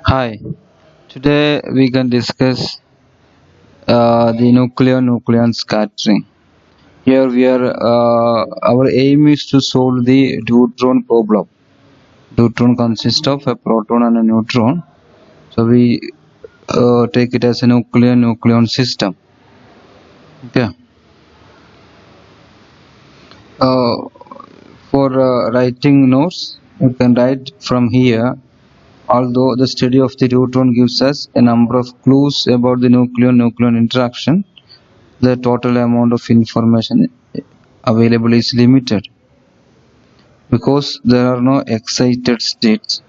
Hi, today we can discuss the nucleon scattering. Here we are, our aim is to solve the deuteron problem. Deuteron consists of a proton and a neutron. So we take it as a nucleon system. Okay. Uh, for writing notes, you can write from here. Although the study of the deuteron gives us a number of clues about the nucleon interaction, the total amount of information available is limited because there are no excited states.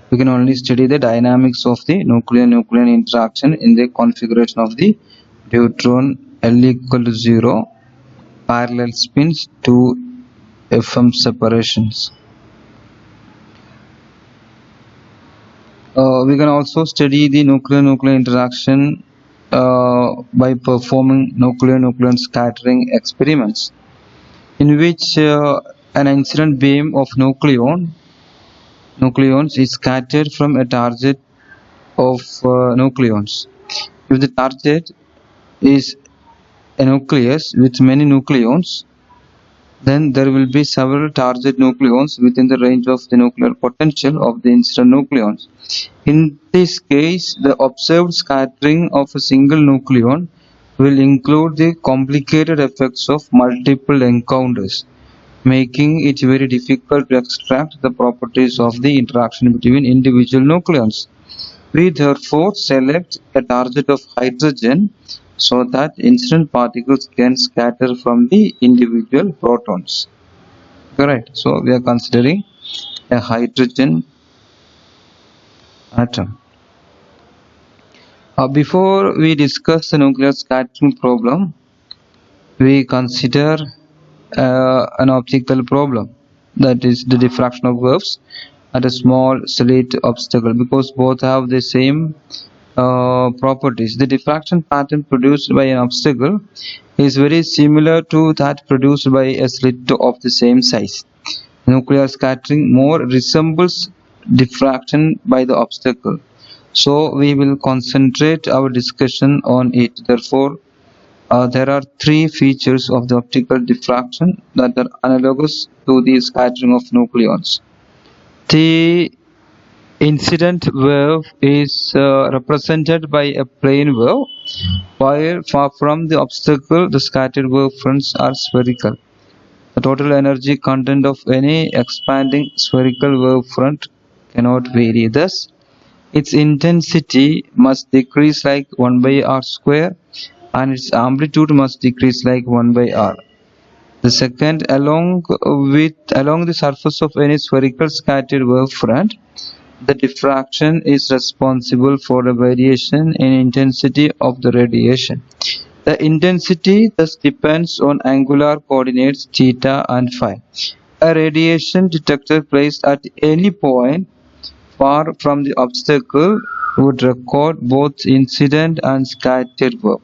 We can only study the dynamics of the nucleon interaction in the configuration of the deuteron L equal to 0, parallel spins, 2 FM separations. We can also study the nucleon interaction by performing nucleon scattering experiments, in which an incident beam of nucleons is scattered from a target of nucleons. If the target is a nucleus with many nucleons, then there will be several target nucleons within the range of the nuclear potential of the incident nucleons. In this case, the observed scattering of a single nucleon will include the complicated effects of multiple encounters, making it very difficult to extract the properties of the interaction between individual nucleons. We therefore select a target of hydrogen so that incident particles can scatter from the individual protons. Correct. So we are considering a hydrogen atom. Before we discuss the nuclear scattering problem, we consider an optical problem, that is the diffraction of waves at a small slit obstacle, because both have the same properties. The diffraction pattern produced by an obstacle is very similar to that produced by a slit of the same size. Nuclear scattering more resembles diffraction by the obstacle, so we will concentrate our discussion on it. Therefore, there are three features of the optical diffraction that are analogous to the scattering of nucleons. The incident wave is represented by a plane wave, while far from the obstacle, the scattered wave fronts are spherical. The total energy content of any expanding spherical wave front cannot vary. Thus, its intensity must decrease like 1 by r square, and its amplitude must decrease like 1 by r. The second, along the surface of any spherical scattered wave front, the diffraction is responsible for the variation in intensity of the radiation. The intensity thus depends on angular coordinates theta and phi. A radiation detector placed at any point far from the obstacle would record both incident and scattered wave.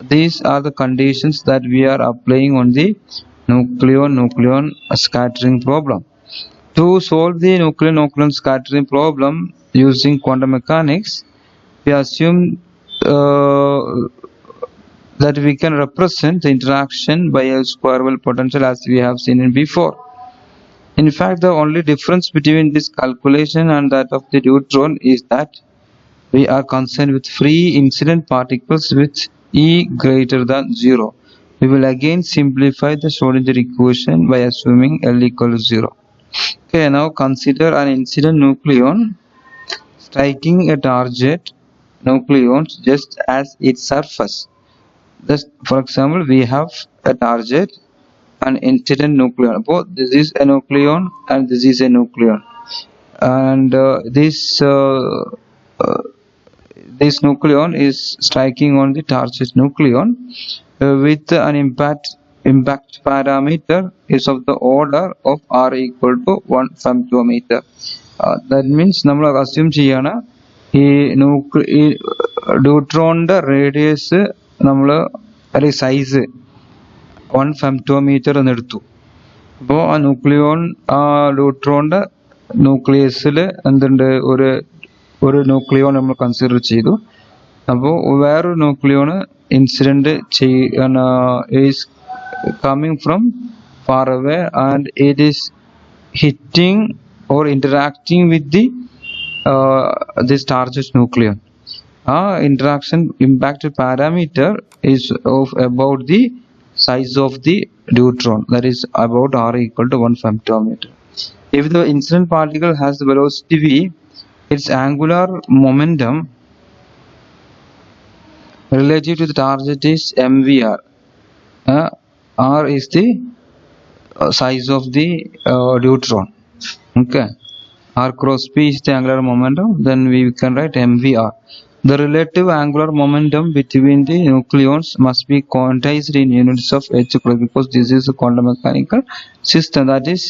These are the conditions that we are applying on the nucleon scattering problem. To solve the nucleon scattering problem using quantum mechanics, we assume that we can represent the interaction by a square well potential as we have seen in before. In fact, the only difference between this calculation and that of the deuteron is that we are concerned with free incident particles with E greater than 0. We will again simplify the Schrodinger equation by assuming L equal to 0. Okay, now consider an incident nucleon striking a target nucleon just as its surface. Thus, for example, we have a target, an incident nucleon. Both this is a nucleon and this is a nucleon, and this nucleon is striking on the target nucleon with an impact parameter is of the order of r equal to 1 femtometer. That means നമ്മൾ assume ചെയ്യാണ് ഈ ഡ്യൂട്രോണിന്റെ radius നമ്മൾ അല്ലെങ്കിൽ size 1 femtometer എന്ന് എടുത്തു. അപ്പോൾ ആ ഡ്യൂട്രോണിന്റെ ന്യൂക്ലിയസിൽ എന്തുണ്ട്, ഒരു ഒരു ന്യൂക്ലിയോൺ നമ്മൾ കൺസിഡർ ചെയ്തു. അപ്പോൾ വേറൊരു nucleon incident is coming from far away and it is hitting or interacting with this charged nucleon. Interaction impact parameter is of about the size of the neutron, that is about r equal to 1 femtometer. If the incident particle has the velocity v, its angular momentum relative to the target is mvr. R is the size of the neutron. Okay, r cross p is the angular momentum, then we can write mvr. The relative angular momentum between the nucleons must be quantized in units of h because this is a quantum mechanical system, that is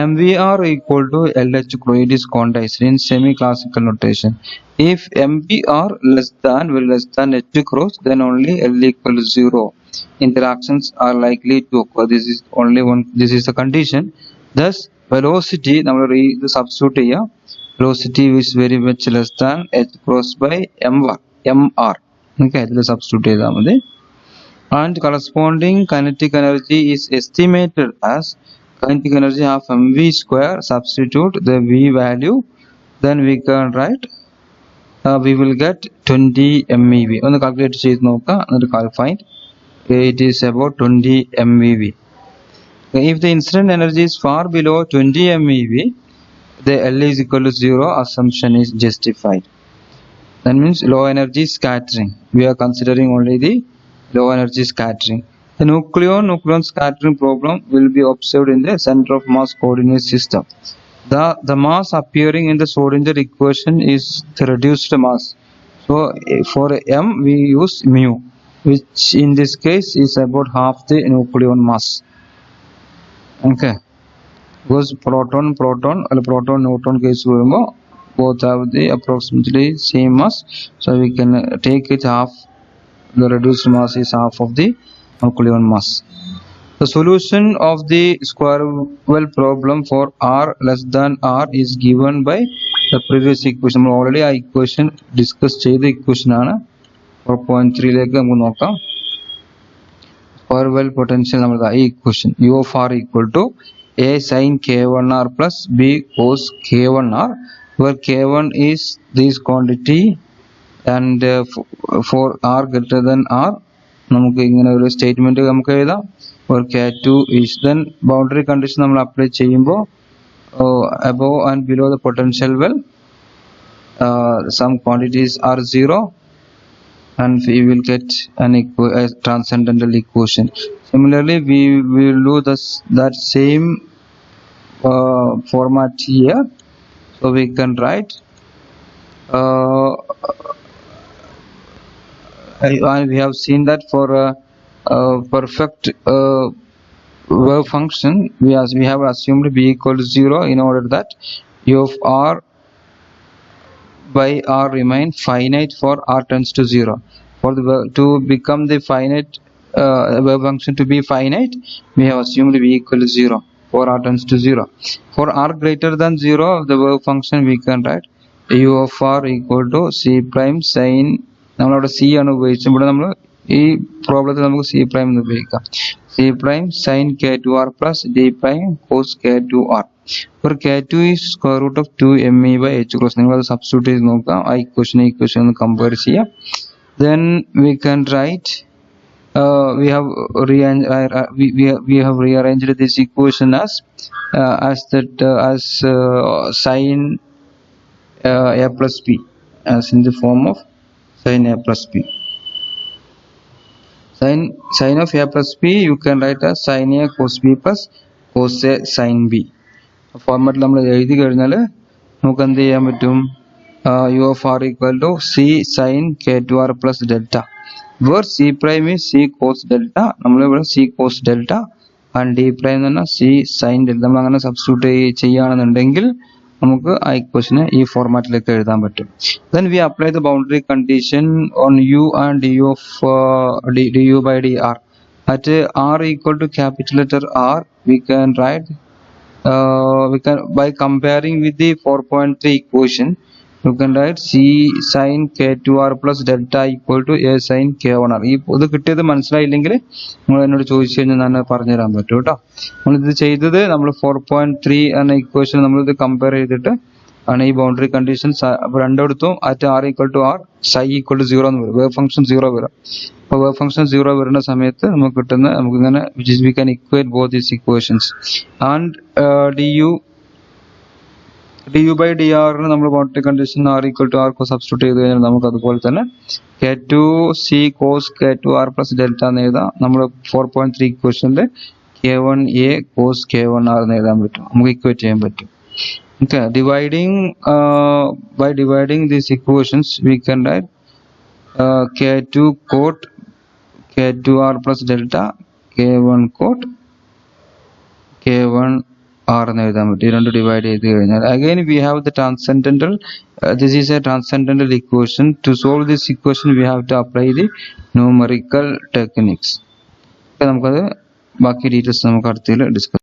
mvr equal to lh. It is quantized in semi-classical notation. If mvr less than h cross, then only l equal to 0 interactions are likely to occur. This is the condition. Thus velocity substitute here, velocity is very much less than h cross by mr. Okay, this substitute and corresponding kinetic energy is estimated as kinetic energy of mv square. Substitute the v value, then we can write we will get 20 MeV. On the calculator sheet noka and find it is about 20 MeV. If the incident energy is far below 20 MeV, the L is equal to 0 assumption is justified. That means low energy scattering. We are considering only the low energy scattering. The nucleon scattering problem will be observed in the center of mass coordinate system. The mass appearing in the Schrodinger equation is the reduced mass. So for m we use mu, which in this case is about half the nucleon mass. Okay, because proton neutron case both have the approximately same mass, so we can take it half. The reduced mass is half of the nucleon mass. The solution of the square well problem for r less than r is given by the previous equation. We already a equation discussed cheyda equation aanu 4.3 like namakku nokam. Square well potential namal ee equation u of r equal to a sin k1r plus b cos k1r, where k1 is this quantity and for r greater than r നമുക്ക് ഇങ്ങനെ ഒരു statement നമുക്ക് എഴുതാം. or k2 is then boundary condition നമ്മൾ apply ചെയ്യുമ്പോൾ above and below the potential well some quantities are 0 and we will get a transcendental equation. Similarly we will do that same format here, so we can write and we have seen that for perfect wave function we have assumed b equal to 0 in order that u of r by r remain finite for r tends to 0. For the to become the finite wave function to be finite, we have assumed b equal to 0 for r tends to 0. For r greater than 0 of the wave function, we can write u of r equal to c prime sin. നമ്മളവിടെ c ആണ് ഉപയോഗിച്ചത്. ഇവിടെ നമ്മൾ ഈ പ്രോബ്ലത്തിൽ നമുക്ക് c prime എന്ന് ഉപയോഗിക്കാം. c prime sin k2r plus d prime cos k2r. For k2 is square root of 2 me by h cross. നിങ്ങൾ അത് സബ്സ്റ്റിറ്റ്യൂട്ട് ചെയ്ത് നോക്കാം. ആ ഇക്വേഷൻ ഒന്ന് കമ്പയർ ചെയ്യാം. Then we can write we have rearranged this equation as sin a plus b, as in the form of sin a plus b. Sin of a plus b you can write as sin a cos b plus cos a sin b. ഫോർമാറ്റിൽ നമ്മൾ എഴുതി കഴിഞ്ഞാൽ നമുക്ക് എന്ത് ചെയ്യാൻ പറ്റും? u of r equal to c sin k2r plus delta, where c prime is c cos delta. നമ്മൾ ഇവിടെ c cos delta and d prime എന്ന് പറഞ്ഞാൽ c sin delta. നമ്മൾ അങ്ങനെ സബ്സ്റ്റിറ്റ്യൂട്ട് ചെയ്യുകയാണെന്നുണ്ടെങ്കിൽ നമുക്ക് ആ ഇക്വേഷനെ ഈ ഫോർമാറ്റിലേക്ക് എഴുതാൻ പറ്റും. Then we apply the boundary condition on u and du by dr. At r equal to capital letter R, we can write by comparing with the 4.3 equation, you can write C sin k2r plus delta equal to A sin k1r. ഈ ഇത് കിട്ടിയത് മനസ്സിലായില്ലെങ്കിൽ നിങ്ങൾ എന്നോട് ചോദിച്ചു കഴിഞ്ഞാൽ ഞാൻ പറഞ്ഞു തരാൻ പറ്റും കേട്ടോ. നമ്മളിത് ചെയ്തത് നമ്മൾ 4.3 എന്ന ഇക്വേഷൻ നമ്മളിത് കമ്പയർ ചെയ്തിട്ട് ആണ് ഈ ബൗണ്ടറി കണ്ടീഷൻസ് രണ്ടിടത്തും at R equal to R psi equal to 0 എന്ന് വരും. വേവ് ഫംഗ്ഷൻ 0 വരും. അപ്പോൾ വേവ് ഫംഗ്ഷൻ 0 വരുന്ന സമയത്ത് നമുക്ക് കിട്ടുന്ന നമുക്കിങ്ങനെ we can equate both these equations and du by dr നമ്മൾ boundary condition R equal to R substitute ചെയ്ത് കഴിഞ്ഞാൽ നമുക്ക് അതുപോലെ തന്നെ k2c cos k2r plus delta എന്ന് എഴുതാം. നമ്മൾ 4.3 ഇക്വേഷനിൽ k1a cos k1r എന്ന് എഴുതാൻ പറ്റും. നമുക്ക് ഇക്വേറ്റ് ചെയ്യാൻ പറ്റും. Okay, by dividing these equations we can write k2 cot k2r plus delta k1 cot k1r എന്ന് എഴുതാൻ പറ്റും. ഈ രണ്ട് ഡിവൈഡ് ചെയ്ത് കഴിഞ്ഞാൽ again we have the transcendental this is a transcendental equation. To solve this equation we have to apply the numerical techniques. നമുക്കത് ബാക്കി details നമുക്ക് അടുത്തതിൽ ഡിസ്കസ്